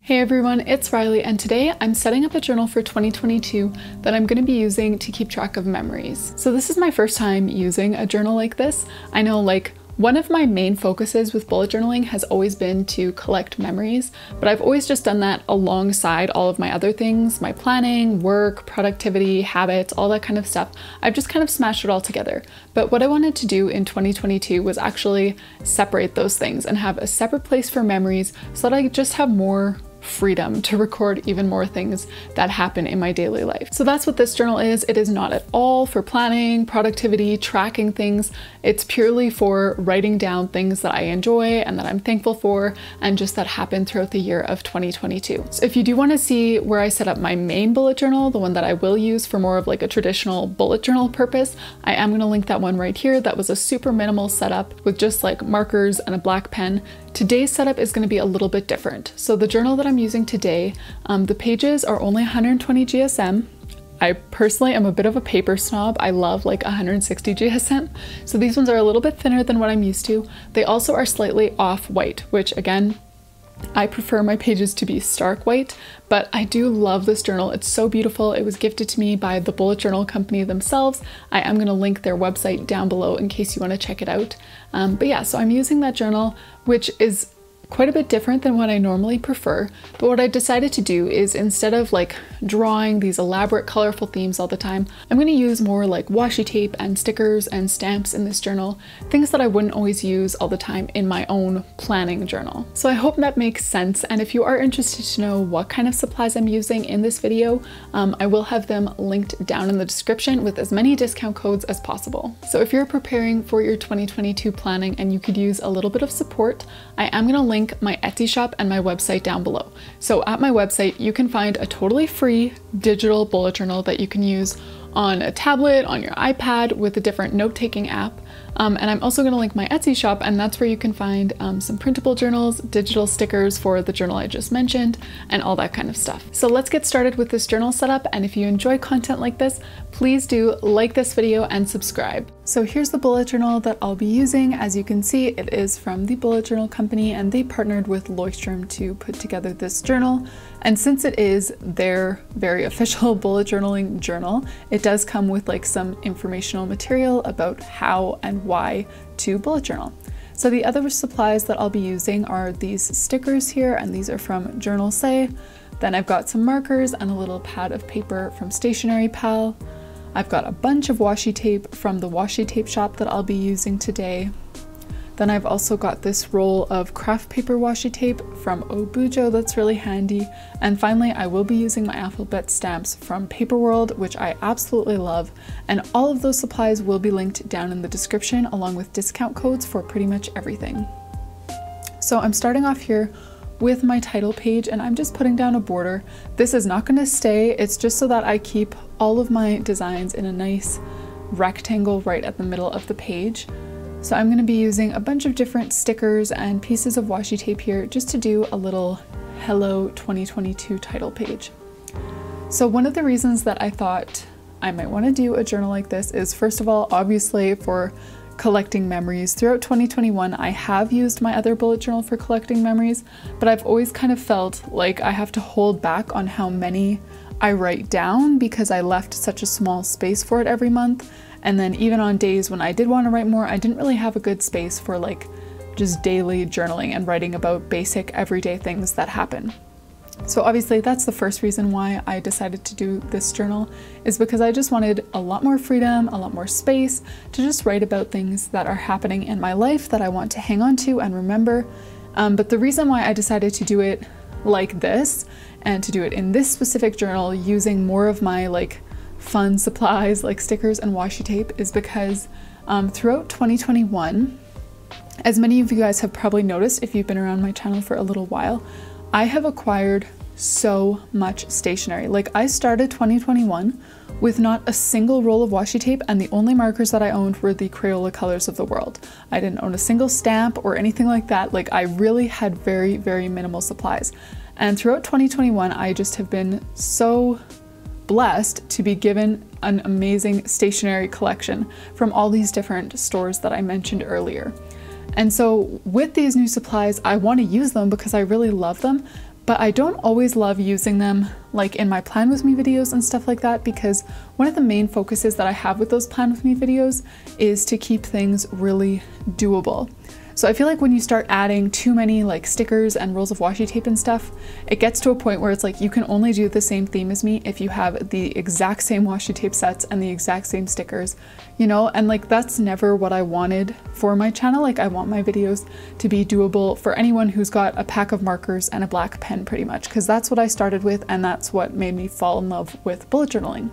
Hey everyone, it's Riley, and today I'm setting up a journal for 2022 that I'm going to be using to keep track of memories. So this is my first time using a journal like this. I know one of my main focuses with bullet journaling has always been to collect memories, but I've always just done that alongside all of my other things, my planning, work, productivity, habits, all that kind of stuff. I've just kind of smashed it all together. But what I wanted to do in 2022 was actually separate those things and have a separate place for memories so that I just have more freedom to record even more things that happen in my daily life. So that's what this journal is. It is not at all for planning, productivity, tracking things. It's purely for writing down things that I enjoy and that I'm thankful for and just that happened throughout the year of 2022. So if you do want to see where I set up my main bullet journal, the one that I will use for more of like a traditional bullet journal purpose, I am going to link that one right here. That was a super minimal setup with just like markers and a black pen. Today's setup is going to be a little bit different. So the journal that I'm using today, the pages are only 120 GSM. I personally am a bit of a paper snob. I love like 160 GSM. So these ones are a little bit thinner than what I'm used to. They also are slightly off-white, which again, I prefer my pages to be stark white, but I do love this journal. It's so beautiful. It was gifted to me by the bullet journal company themselves. I am going to link their website down below in case you want to check it out. But yeah, so I'm using that journal, which is quite a bit different than what I normally prefer. But what I decided to do is instead of like drawing these elaborate colorful themes all the time, I'm going to use more like washi tape and stickers and stamps in this journal, things that I wouldn't always use all the time in my own planning journal. So I hope that makes sense. And if you are interested to know what kind of supplies I'm using in this video, I will have them linked down in the description with as many discount codes as possible. So if you're preparing for your 2022 planning and you could use a little bit of support, I am going to link my Etsy shop and my website down below. So at my website, you can find a totally free digital bullet journal that you can use on a tablet, on your iPad with a different note-taking app. And I'm also going to link my Etsy shop, and that's where you can find some printable journals, digital stickers for the journal I just mentioned, and all that kind of stuff. So let's get started with this journal setup, and if you enjoy content like this, please do like this video and subscribe. So here's the bullet journal that I'll be using. As you can see, it is from the Bullet Journal Company, and they partnered with Leuchtturm to put together this journal. And since it is their very official bullet journaling journal, it does come with like some informational material about how and why to bullet journal. So the other supplies that I'll be using are these stickers here, and these are from Journal Say. Then I've got some markers and a little pad of paper from Stationery Pal. I've got a bunch of washi tape from the washi tape shop that I'll be using today. Then I've also got this roll of craft paper washi tape from Obujo that's really handy. And finally, I will be using my alphabet stamps from Paperwrld, which I absolutely love. And all of those supplies will be linked down in the description along with discount codes for pretty much everything. So I'm starting off here with my title page, and I'm just putting down a border. This is not going to stay. It's just so that I keep all of my designs in a nice rectangle right at the middle of the page. So I'm going to be using a bunch of different stickers and pieces of washi tape here just to do a little Hello 2022 title page. So one of the reasons that I thought I might want to do a journal like this is, first of all, obviously for collecting memories. Throughout 2021, I have used my other bullet journal for collecting memories, but I've always kind of felt like I have to hold back on how many I write down because I left such a small space for it every month. And then even on days when I did want to write more, I didn't really have a good space for like just daily journaling and writing about basic everyday things that happen. So obviously that's the first reason why I decided to do this journal, is because I just wanted a lot more freedom, a lot more space to just write about things that are happening in my life that I want to hang on to and remember. But the reason why I decided to do it like this and to do it in this specific journal using more of my like fun supplies like stickers and washi tape is because throughout 2021, as many of you guys have probably noticed if you've been around my channel for a little while, I have acquired so much stationery. Like I started 2021 with not a single roll of washi tape, and the only markers that I owned were the Crayola colors of the world. I didn't own a single stamp or anything like that. Like I really had very, very minimal supplies. And throughout 2021, I just have been so blessed to be given an amazing stationery collection from all these different stores that I mentioned earlier. And so with these new supplies, I want to use them because I really love them, but I don't always love using them like in my plan with me videos and stuff like that, because one of the main focuses that I have with those plan with me videos is to keep things really doable. So I feel like when you start adding too many like stickers and rolls of washi tape and stuff, it gets to a point where it's like you can only do the same theme as me if you have the exact same washi tape sets and the exact same stickers, you know, and like that's never what I wanted for my channel. Like I want my videos to be doable for anyone who's got a pack of markers and a black pen pretty much, because that's what I started with and that's what made me fall in love with bullet journaling.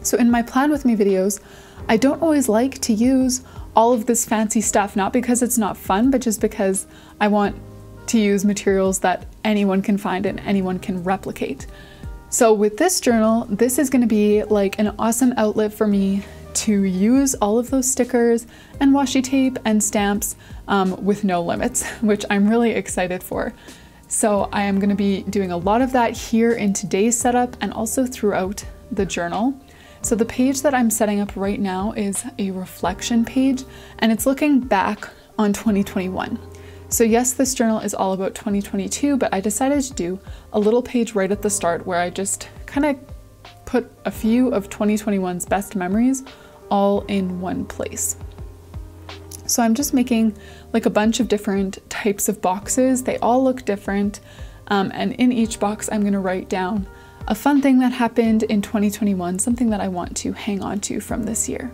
So in my plan with me videos, I don't always like to use all of this fancy stuff, not because it's not fun, but just because I want to use materials that anyone can find and anyone can replicate. So with this journal, this is going to be like an awesome outlet for me to use all of those stickers and washi tape and stamps with no limits, which I'm really excited for. So I am going to be doing a lot of that here in today's setup and also throughout the journal. So the page that I'm setting up right now is a reflection page, and it's looking back on 2021. So yes, this journal is all about 2022, but I decided to do a little page right at the start where I just kind of put a few of 2021's best memories all in one place. So I'm just making like a bunch of different types of boxes. They all look different, and in each box I'm going to write down a fun thing that happened in 2021, something that I want to hang on to from this year.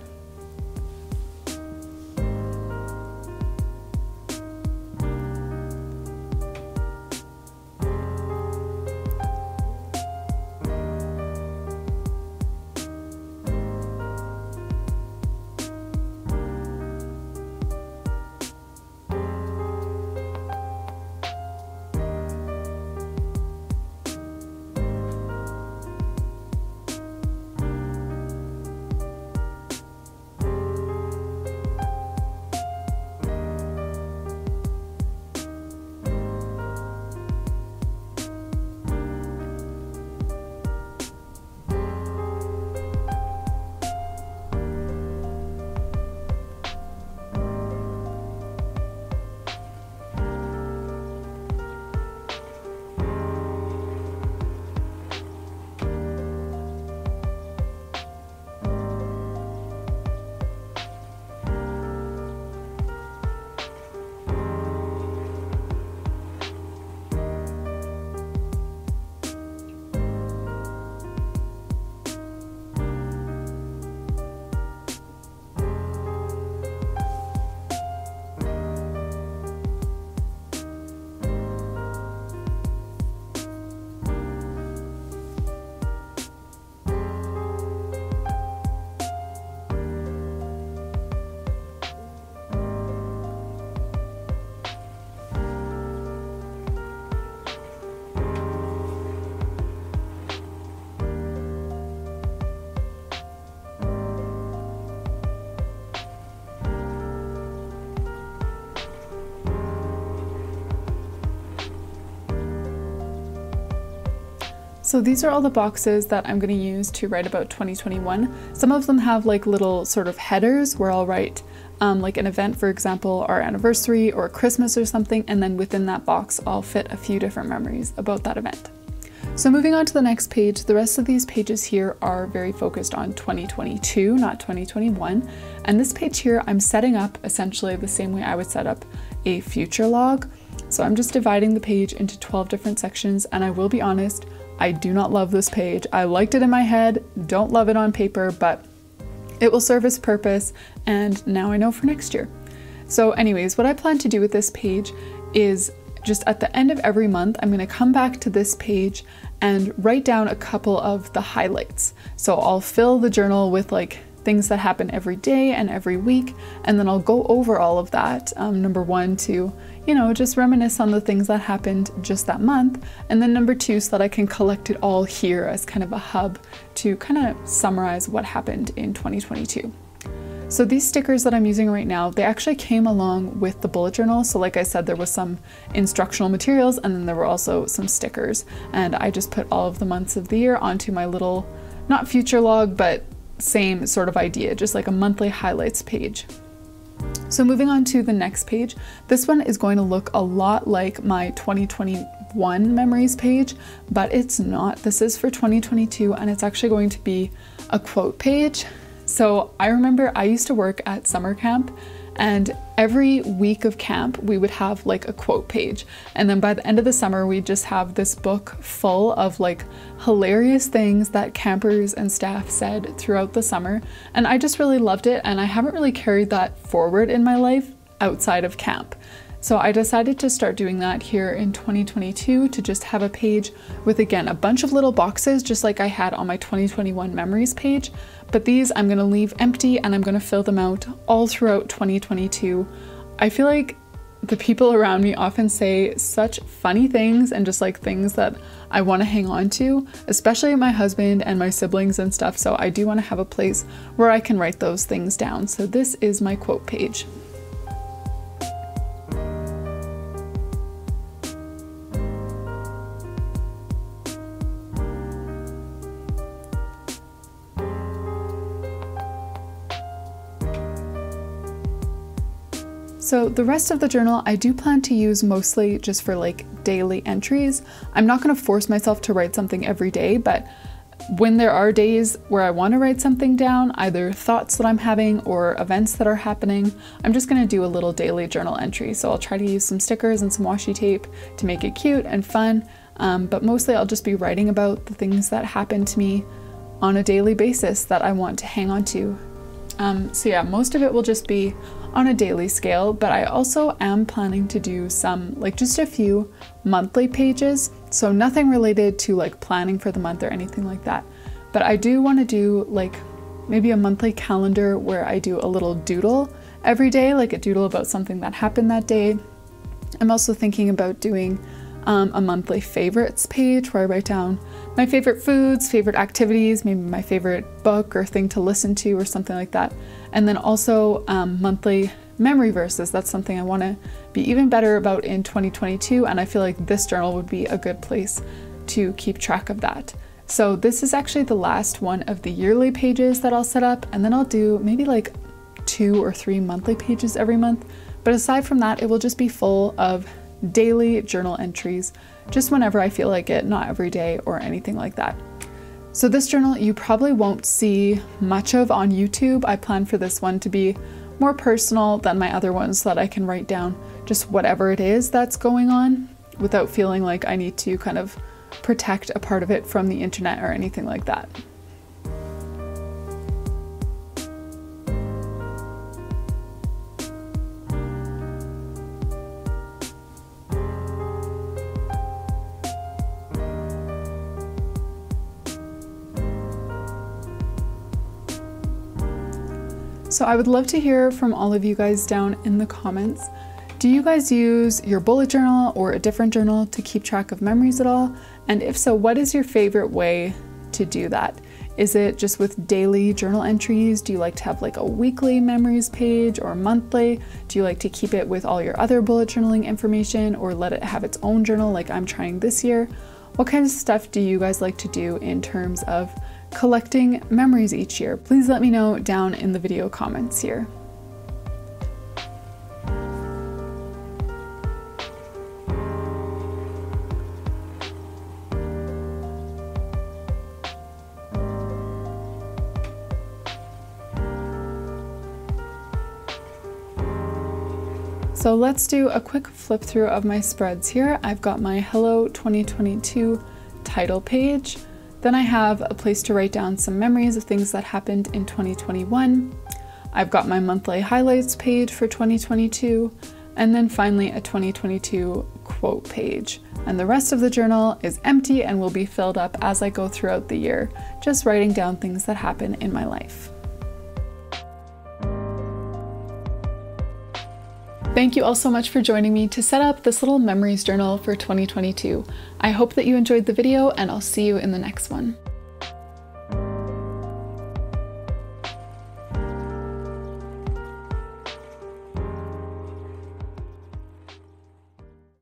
So these are all the boxes that I'm going to use to write about 2021. Some of them have like little sort of headers where I'll write like an event, for example, our anniversary or Christmas or something, and then within that box I'll fit a few different memories about that event. So moving on to the next page, the rest of these pages here are very focused on 2022, not 2021. And this page here, I'm setting up essentially the same way I would set up a future log. So I'm just dividing the page into 12 different sections, and I will be honest, I do not love this page. I liked it in my head, don't love it on paper, but it will serve its purpose, and now I know for next year. So anyways, what I plan to do with this page is just at the end of every month, I'm going to come back to this page and write down a couple of the highlights. So I'll fill the journal with like things that happen every day and every week, and then I'll go over all of that. Number one, to, you know, just reminisce on the things that happened just that month, and then number two, so that I can collect it all here as kind of a hub to kind of summarize what happened in 2022. So these stickers that I'm using right now, they actually came along with the bullet journal. So like I said, there was some instructional materials, and then there were also some stickers, and I just put all of the months of the year onto my little, not future log, but same sort of idea, just like a monthly highlights page. So moving on to the next page, this one is going to look a lot like my 2020 2021 memories page, but it's not. This is for 2022, and it's actually going to be a quote page. So I remember I used to work at summer camp, and every week of camp we would have like a quote page, and then by the end of the summer we'd just have this book full of like hilarious things that campers and staff said throughout the summer, and I just really loved it, and I haven't really carried that forward in my life outside of camp. So I decided to start doing that here in 2022, to just have a page with, again, a bunch of little boxes just like I had on my 2021 memories page, but these I'm gonna leave empty and I'm gonna fill them out all throughout 2022. I feel like the people around me often say such funny things and just like things that I want to hang on to, especially my husband and my siblings and stuff, so I do want to have a place where I can write those things down. So this is my quote page. So the rest of the journal I do plan to use mostly just for like daily entries. I'm not going to force myself to write something every day, but when there are days where I want to write something down, either thoughts that I'm having or events that are happening, I'm just going to do a little daily journal entry. So I'll try to use some stickers and some washi tape to make it cute and fun, but mostly I'll just be writing about the things that happen to me on a daily basis that I want to hang on to. So yeah, most of it will just be on a daily scale, but I also am planning to do some, like just a few monthly pages. So nothing related to like planning for the month or anything like that. But I do want to do like maybe a monthly calendar where I do a little doodle every day, like a doodle about something that happened that day. I'm also thinking about doing a monthly favorites page where I write down my favorite foods, favorite activities, maybe my favorite book or thing to listen to or something like that. And then also monthly memory verses. That's something I want to be even better about in 2022, and I feel like this journal would be a good place to keep track of that. So this is actually the last one of the yearly pages that I'll set up, and then I'll do maybe like 2 or 3 monthly pages every month. But aside from that, it will just be full of daily journal entries, just whenever I feel like it, not every day or anything like that. So this journal you probably won't see much of on YouTube. I plan for this one to be more personal than my other ones so that I can write down just whatever it is that's going on without feeling like I need to kind of protect a part of it from the internet or anything like that. So I would love to hear from all of you guys down in the comments. Do you guys use your bullet journal or a different journal to keep track of memories at all? And if so, what is your favorite way to do that? Is it just with daily journal entries? Do you like to have like a weekly memories page or monthly? Do you like to keep it with all your other bullet journaling information or let it have its own journal like I'm trying this year? What kind of stuff do you guys like to do in terms of collecting memories each year? Please let me know down in the video comments here. So let's do a quick flip through of my spreads here. I've got my Hello 2022 title page. Then I have a place to write down some memories of things that happened in 2021. I've got my monthly highlights page for 2022, and then finally a 2022 quote page. And the rest of the journal is empty and will be filled up as I go throughout the year, just writing down things that happen in my life. Thank you all so much for joining me to set up this little memories journal for 2022. I hope that you enjoyed the video, and I'll see you in the next one.